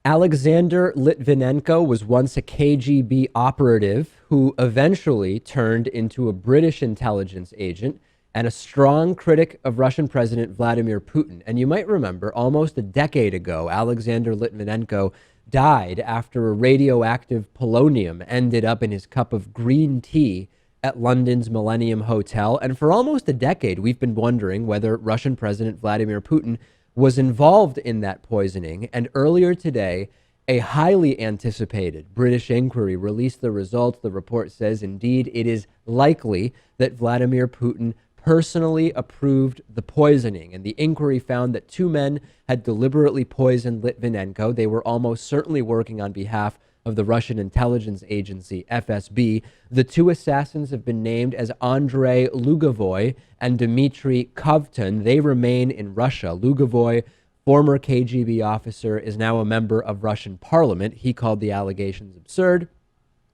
Alexander Litvinenko was once a KGB operative who eventually turned into a British intelligence agent and a strong critic of Russian President Vladimir Putin. And you might remember almost a decade ago, Alexander Litvinenko died after a radioactive polonium ended up in his cup of green tea at London's Millennium Hotel. And for almost a decade, we've been wondering whether Russian President Vladimir Putin was involved in that poisoning. And earlier today, a highly anticipated British inquiry released the results. The report says, indeed, it is likely that Vladimir Putin personally approved the poisoning. And the inquiry found that two men had deliberately poisoned Litvinenko. They were almost certainly working on behalf of the Russian intelligence agency, FSB. The two assassins have been named as Andrei Lugovoy and Dmitry Kovtun. They remain in Russia. Lugovoy, former KGB officer, is now a member of Russian parliament. He called the allegations absurd.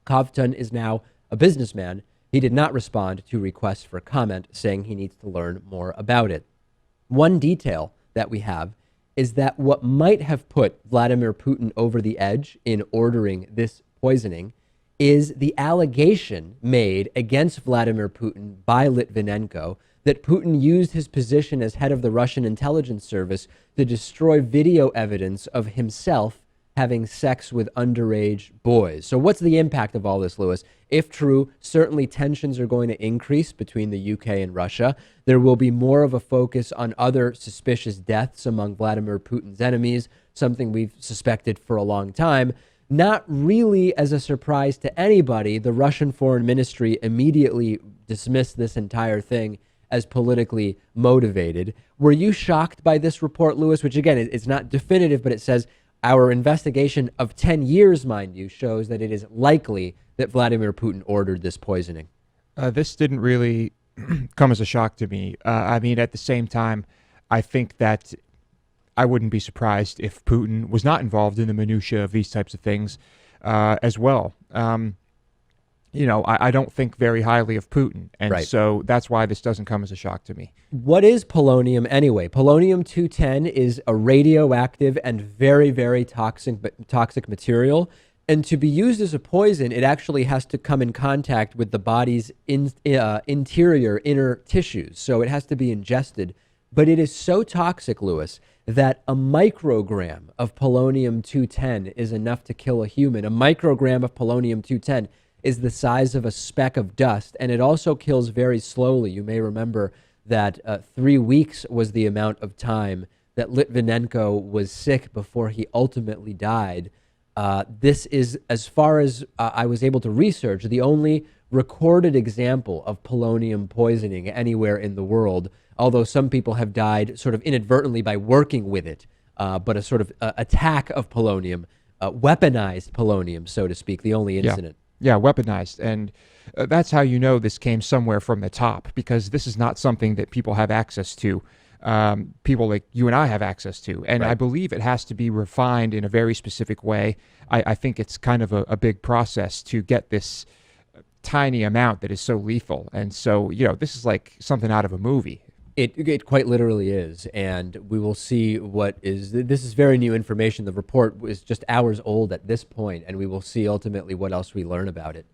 Kovtun is now a businessman. He did not respond to requests for comment, saying he needs to learn more about it. One detail that we have is that what might have put Vladimir Putin over the edge in ordering this poisoning is the allegation made against Vladimir Putin by Litvinenko that Putin used his position as head of the Russian intelligence service to destroy video evidence of himself having sex with underage boys. So what's the impact of all this, Lewis? If true, certainly tensions are going to increase between the UK and Russia. There will be more of a focus on other suspicious deaths among Vladimir Putin's enemies, something we've suspected for a long time. Not really as a surprise to anybody, the Russian Foreign Ministry immediately dismissed this entire thing as politically motivated. Were you shocked by this report, Lewis? Which again, it's not definitive, but it says our investigation of 10 years, mind you, shows that it is likely that Vladimir Putin ordered this poisoning. This didn't really come as a shock to me. I mean, at the same time, I think that I wouldn't be surprised if Putin was not involved in the minutiae of these types of things as well. I don't think very highly of Putin. And Right. So that's why this doesn't come as a shock to me. What is polonium anyway? Polonium-210 is a radioactive and very, very toxic material. And to be used as a poison, it actually has to come in contact with the body's interior, inner tissues. So it has to be ingested. But it is so toxic, Lewis, that a microgram of polonium-210 is enough to kill a human. A microgram of polonium-210 is the size of a speck of dust, and it also kills very slowly. You may remember that 3 weeks was the amount of time that Litvinenko was sick before he ultimately died. This is, as far as I was able to research, the only recorded example of polonium poisoning anywhere in the world, although some people have died sort of inadvertently by working with it, but a sort of attack of polonium, weaponized polonium, so to speak, the only incident. Yeah, weaponized. And that's how you know this came somewhere from the top, because this is not something that people have access to. People like you and I have access to. And Right. I believe it has to be refined in a very specific way. I think it's kind of a big process to get this tiny amount that is so lethal. And so, this is like something out of a movie. It quite literally is, and we will see what is. This is very new information. The report was just hours old at this point, and we will see ultimately what else we learn about it.